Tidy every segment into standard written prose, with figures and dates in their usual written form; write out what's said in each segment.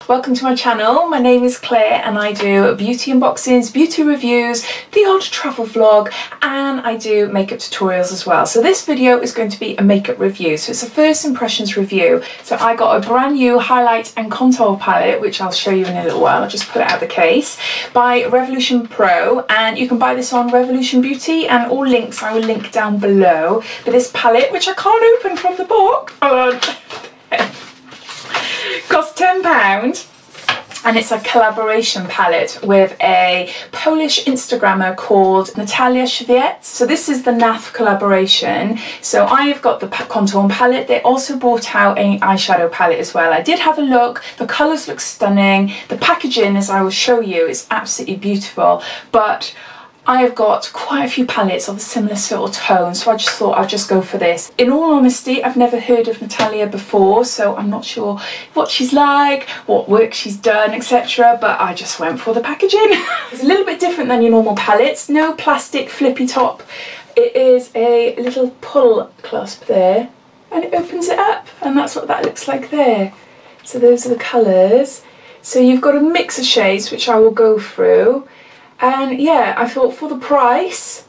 Welcome to my channel. My name is Claire and I do beauty unboxings, beauty reviews, the odd travel vlog, and I do makeup tutorials as well. So this video is going to be a makeup review. So it's a first impressions review. So I got a brand new highlight and contour palette, which I'll show you in a little while. I'll just put it out of the case, by Revolution Pro, and you can buy this on Revolution Beauty, and all links I will link down below. But this palette, which I can't open from the box, costs £10, and it's a collaboration palette with a Polish Instagrammer called Natalia Siwiec. So this is the Nath collaboration. So I have got the contour palette. They also brought out an eyeshadow palette as well. I did have a look. The colours look stunning. The packaging, as I will show you, is absolutely beautiful. But I have got quite a few palettes of a similar sort of tone, so I just thought I'd just go for this. In all honesty, I've never heard of Natalia before, so I'm not sure what she's like, what work she's done, etc. But I just went for the packaging. It's a little bit different than your normal palettes. No plastic flippy top. It is a little pull clasp there, and it opens it up, and that's what that looks like there. So those are the colours. So you've got a mix of shades, which I will go through. And yeah, I thought for the price,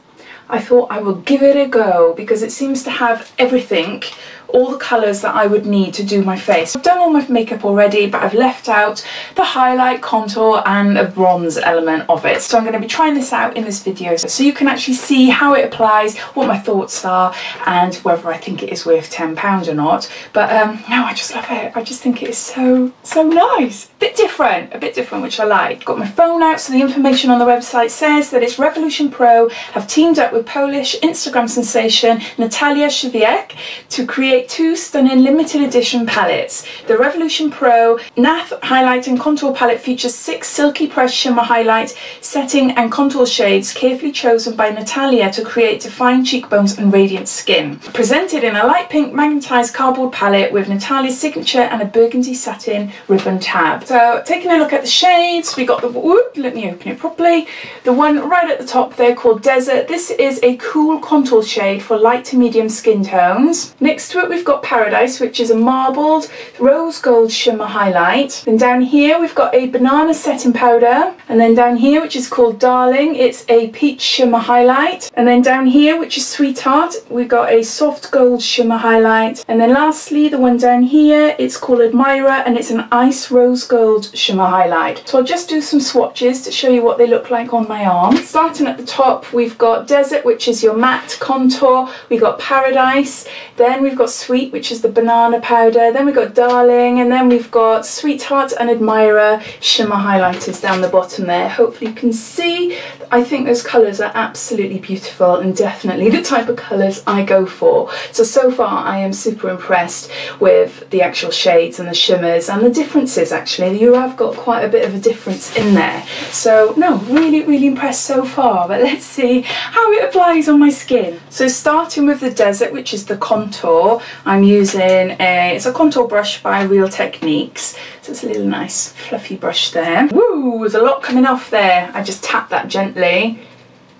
I thought I will give it a go, because it seems to have everything, all the colours that I would need to do my face. I've done all my makeup already, but I've left out the highlight, contour and a bronze element of it. So I'm going to be trying this out in this video so you can actually see how it applies, what my thoughts are, and whether I think it is worth £10 or not. But no, I just love it. I just think it is so nice. A bit different, which I like. Got my phone out, so the information on the website says that it's Revolution Pro have teamed up with Polish Instagram sensation Natalia Siwiec to create two stunning limited edition palettes. The Revolution Pro Nath highlight and contour palette features 6 silky pressed shimmer highlight, setting and contour shades carefully chosen by Natalia to create defined cheekbones and radiant skin. Presented in a light pink magnetised cardboard palette with Natalia's signature and a burgundy satin ribbon tab. So taking a look at the shades, we got the, let me open it properly, the one right at the top there called Desert. This is a cool contour shade for light to medium skin tones. Next to it we've got Paradise, which is a marbled rose gold shimmer highlight. Then down here we've got a banana setting powder, and then down here, which is called Darling, it's a peach shimmer highlight. And then down here, which is Sweetheart, we've got a soft gold shimmer highlight. And then lastly, the one down here, it's called Admira, and it's an ice rose gold shimmer highlight. So I'll just do some swatches to show you what they look like on my arm. Starting at the top, we've got Desert, which is your matte contour. We've got Paradise, then we've got Sweet, which is the banana powder, then we've got Darling, and then we've got Sweetheart and Admira shimmer highlighters down the bottom there. Hopefully you can see. I think those colours are absolutely beautiful and definitely the type of colours I go for. So far I am super impressed with the actual shades and the shimmers and the differences. Actually, you have got quite a bit of a difference in there. So no, really impressed so far, but let's see how it applies on my skin. So starting with the Desert, which is the contour, I'm using it's a contour brush by Real Techniques. So it's a little nice fluffy brush there. Woo, there's a lot coming off there. I just tap that gently.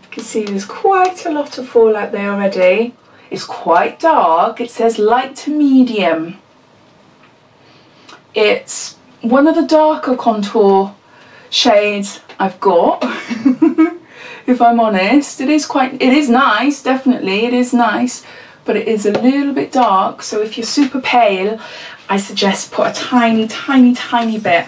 You can see there's quite a lot of fallout there already. It's quite dark. It says light to medium. It's one of the darker contour shades I've got. If I'm honest, it is nice, definitely, it is nice, but it is a little bit dark. So if you're super pale, I suggest put a tiny bit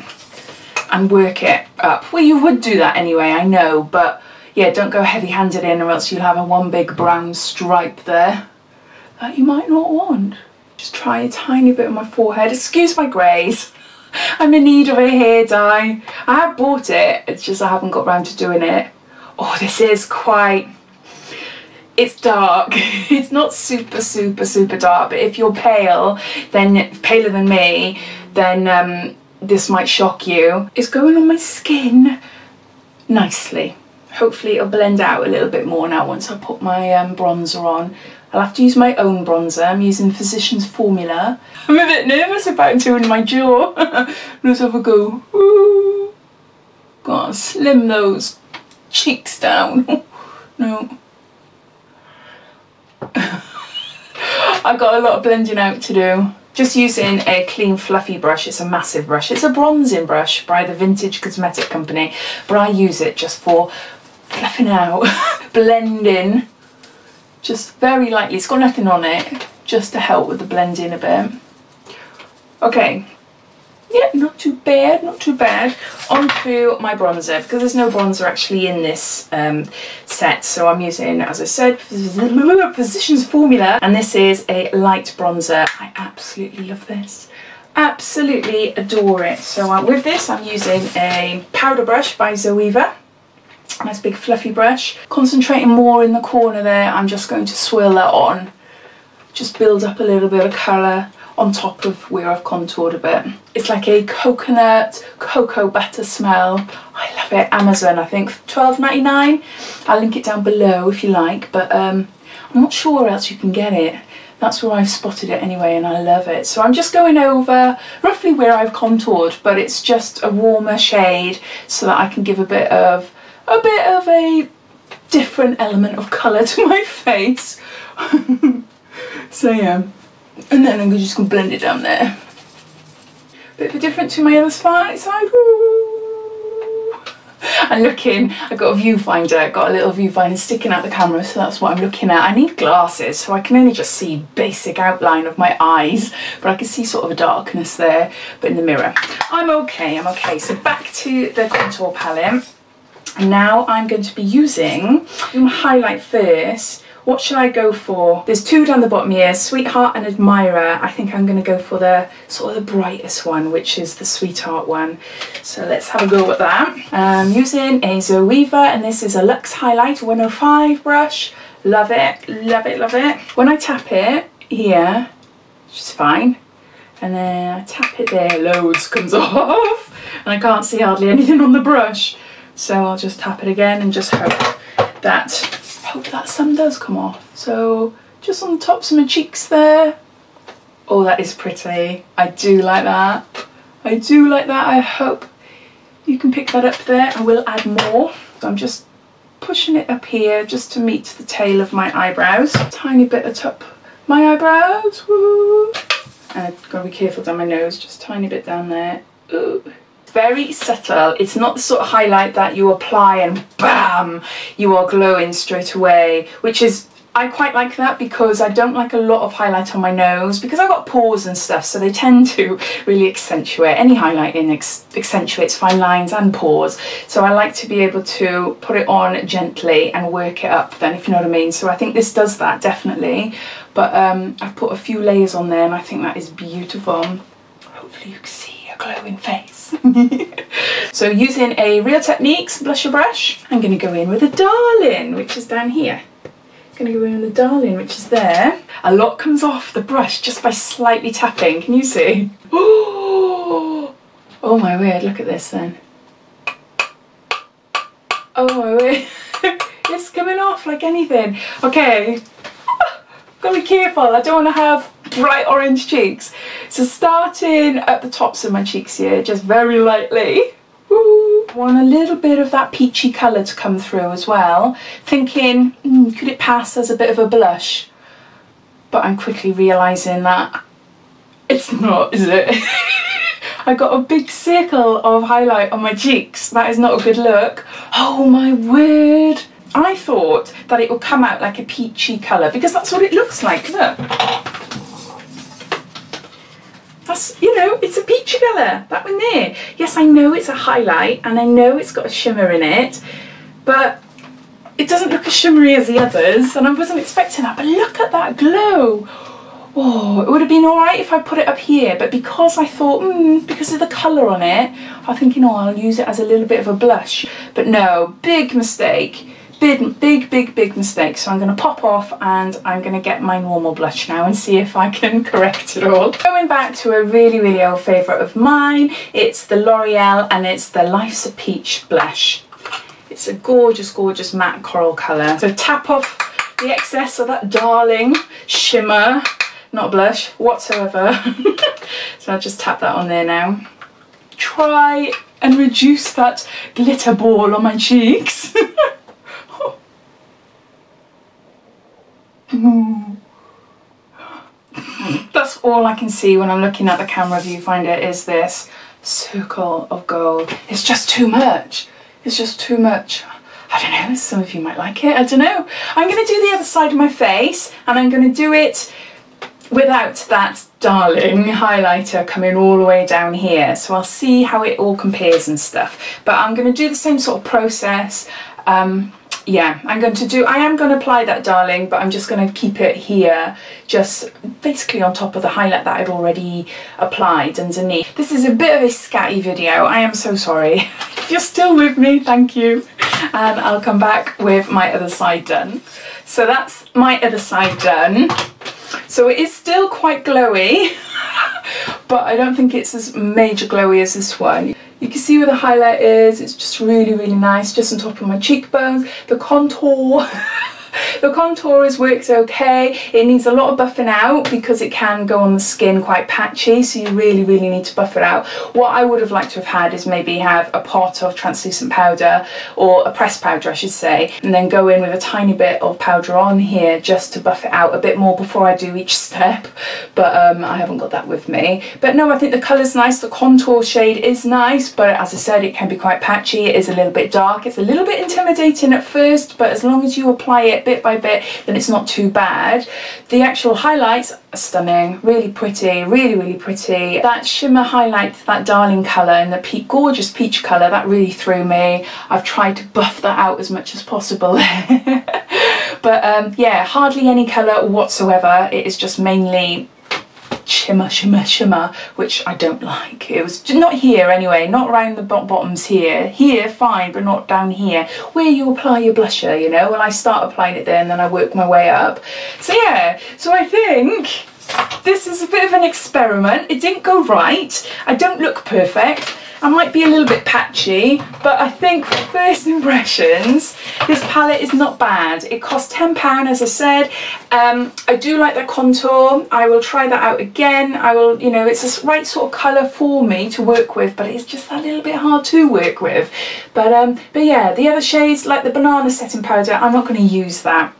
and work it up. Well, you would do that anyway, I know, but yeah, don't go heavy-handed in, or else you'll have one big brown stripe there that you might not want. Just try a tiny bit on my forehead. Excuse my greys. I'm in need of a hair dye. I have bought it, it's just I haven't got round to doing it. Oh, this is quite, it's dark. It's not super dark, but if you're pale, then paler than me, then this might shock you. It's going on my skin nicely. Hopefully it'll blend out a little bit more now once I put my bronzer on. I'll have to use my own bronzer. I'm using Physicians Formula. I'm a bit nervous about doing my jaw. Let's have a go. Ooh. Gotta slim those cheeks down. No. I've got a lot of blending out to do. Just using a clean fluffy brush. It's a massive brush. It's a bronzing brush by the Vintage Cosmetic Company, but I use it just for fluffing out, blending, just very lightly. It's got nothing on it, just to help with the blending a bit. Okay, yeah, not too bad, not too bad. On to my bronzer, because there's no bronzer actually in this set, so I'm using, as I said, Physicians Formula, and this is a light bronzer. I absolutely love this. Absolutely adore it. So with this, I'm using a powder brush by Zoeva. Nice big fluffy brush. Concentrating more in the corner there, I'm just going to swirl that on. Just build up a little bit of colour on top of where I've contoured a bit. It's like a coconut, cocoa butter smell. I love it. Amazon, I think, £12.99. I'll link it down below if you like, but I'm not sure where else you can get it. That's where I've spotted it anyway, and I love it. So I'm just going over roughly where I've contoured, but it's just a warmer shade so that I can give a bit of a different element of colour to my face. So yeah, and then I'm just going to blend it down there. Bit of a different to my other side. Ooh. And looking, I got a viewfinder, got a little viewfinder sticking out the camera, so that's what I'm looking at. I need glasses, so I can only just see basic outline of my eyes, but I can see sort of a darkness there, but in the mirror. I'm okay, I'm okay. So back to the contour palette. And now I'm going to be using highlight first. What should I go for? There's two down the bottom here, Sweetheart and Admirer. I think I'm going to go for the sort of the brightest one, which is the Sweetheart one. So let's have a go at that. I'm using a Zoeva, and this is a Luxe Highlight 105 brush. Love it, love it, love it. When I tap it here, which is fine, and then I tap it there, loads comes off, and I can't see hardly anything on the brush. So I'll just tap it again and just hope that some does come off. So just on the tops of my cheeks there. Oh, that is pretty. I do like that. I do like that. I hope you can pick that up there. I will add more. So I'm just pushing it up here just to meet the tail of my eyebrows. Tiny bit at top my eyebrows. Woo. And I've got to be careful down my nose. Just tiny bit down there. Ooh. Very subtle. It's not the sort of highlight that you apply and bam, you are glowing straight away, which is, I quite like that, because I don't like a lot of highlight on my nose because I've got pores and stuff, so they tend to really accentuate. Any highlighting accentuates fine lines and pores, so I like to be able to put it on gently and work it up then, if you know what I mean. So I think this does that, definitely, but I've put a few layers on there and I think that is beautiful. Hopefully you can see a glowing face. So using a Real Techniques blusher brush, I'm going to go in with a Darling, which is down here. I'm going to go in with a Darling, which is there. A lot comes off the brush just by slightly tapping. Can you see? Oh my word, look at this then. Oh my word. It's coming off like anything. Okay, gotta be careful. I don't want to have bright orange cheeks. So starting at the tops of my cheeks here, just very lightly. Ooh. Want a little bit of that peachy colour to come through as well. Thinking, could it pass as a bit of a blush? But I'm quickly realising that it's not, is it? I got a big circle of highlight on my cheeks. That is not a good look. Oh my word. I thought that it would come out like a peachy colour because that's what it looks like, look. That's, you know, it's a peachy colour, that one there. Yes, I know it's a highlight and I know it's got a shimmer in it, but it doesn't look as shimmery as the others, and I wasn't expecting that, but look at that glow. Oh, it would have been alright if I put it up here, but because I thought, because of the colour on it, I'm thinking, oh, I'll use it as a little bit of a blush. But no, big mistake. Big mistake. So I'm going to pop off and I'm going to get my normal blush now and see if I can correct it all. Going back to a really old favourite of mine, it's the L'Oreal and it's the Life's a Peach blush. It's a gorgeous matte coral colour. So tap off the excess of that darling shimmer, not blush whatsoever. So I'll just tap that on there now. Try and reduce that glitter ball on my cheeks. That's all I can see when I'm looking at the camera viewfinder is this circle of gold. It's just too much. It's just too much. I don't know, some of you might like it, I don't know. I'm going to do the other side of my face, and I'm going to do it without that darling highlighter coming all the way down here. So I'll see how it all compares and stuff. But I'm going to do the same sort of process. Yeah, I am going to apply that darling, but I'm just going to keep it here, just basically on top of the highlight that I'd already applied underneath. This is a bit of a scatty video, I am so sorry. If you're still with me, thank you. And I'll come back with my other side done. So that's my other side done. So it is still quite glowy, but I don't think it's as major glowy as this one. You can see where the highlight is, it's just really, really nice, just on top of my cheekbones. The contour, the contour has worked okay. It needs a lot of buffing out because it can go on the skin quite patchy, so you really, really need to buff it out. What I would have liked to have had is maybe have a pot of translucent powder, or a pressed powder I should say, and then go in with a tiny bit of powder on here just to buff it out a bit more before I do each step, but I haven't got that with me. But no, I think the colour's nice, the contour shade is nice, but as I said, it can be quite patchy. It is a little bit dark, it's a little bit intimidating at first, but as long as you apply it bit by bit, then it's not too bad. The actual highlights are stunning, really pretty, really, really pretty. That shimmer highlight, that darling colour, and the gorgeous peach colour, that really threw me. I've tried to buff that out as much as possible. But yeah, hardly any colour whatsoever. It is just mainly shimmer, shimmer, shimmer, which I don't like. It was not here anyway, not around the bottoms here. Here, fine, but not down here, where you apply your blusher, you know, when I start applying it there and then I work my way up. So yeah, so I think this is a bit of an experiment. It didn't go right. I don't look perfect. I might be a little bit patchy, but I think for first impressions, this palette is not bad. It cost £10, as I said. I do like that contour. I will try that out again. I will, you know, it's the right sort of colour for me to work with, but it's just a little bit hard to work with. But yeah, the other shades, like the banana setting powder, I'm not going to use that.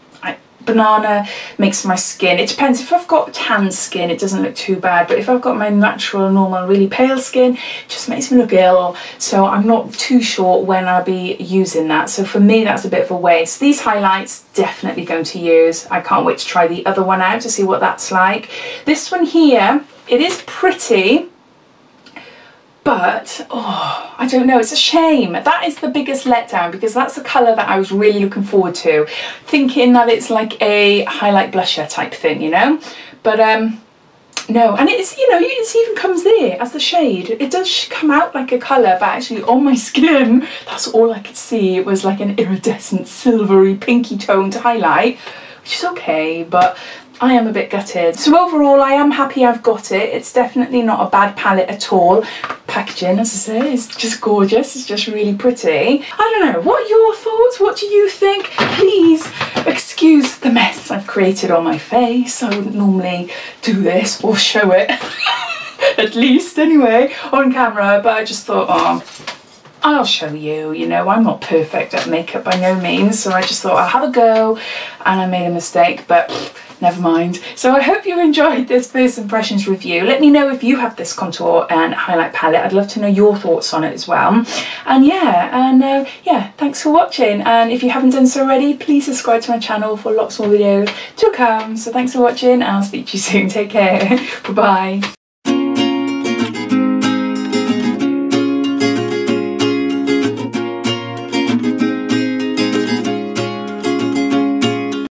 Banana makes my skin, it depends, if I've got tan skin it doesn't look too bad, but if I've got my natural normal really pale skin it just makes me look ill, so I'm not too sure when I'll be using that. So for me that's a bit of a waste. These highlights definitely going to use. I can't wait to try the other one out to see what that's like. This one here, it is pretty, but oh, I don't know, it's a shame. That is the biggest letdown because that's the colour that I was really looking forward to, thinking that it's like a highlight blusher type thing, you know. But no, and it's, you know, it even comes there as the shade. It does come out like a colour, but actually on my skin, that's all I could see. It was like an iridescent silvery pinky toned highlight, which is okay, but I am a bit gutted. So overall I am happy I've got it. It's definitely not a bad palette at all. Packaging, as I say, is just gorgeous. It's just really pretty. I don't know, what are your thoughts? What do you think? Please excuse the mess I've created on my face. I wouldn't normally do this or show it, at least anyway, on camera, but I just thought, oh, I'll show you, you know, I'm not perfect at makeup by no means, so I just thought I'll have a go, and I made a mistake, but never mind. So I hope you enjoyed this first impressions review. Let me know if you have this contour and highlight palette. I'd love to know your thoughts on it as well. And yeah, yeah, thanks for watching, and if you haven't done so already, please subscribe to my channel for lots more videos to come. So thanks for watching, and I'll speak to you soon. Take care. Bye bye.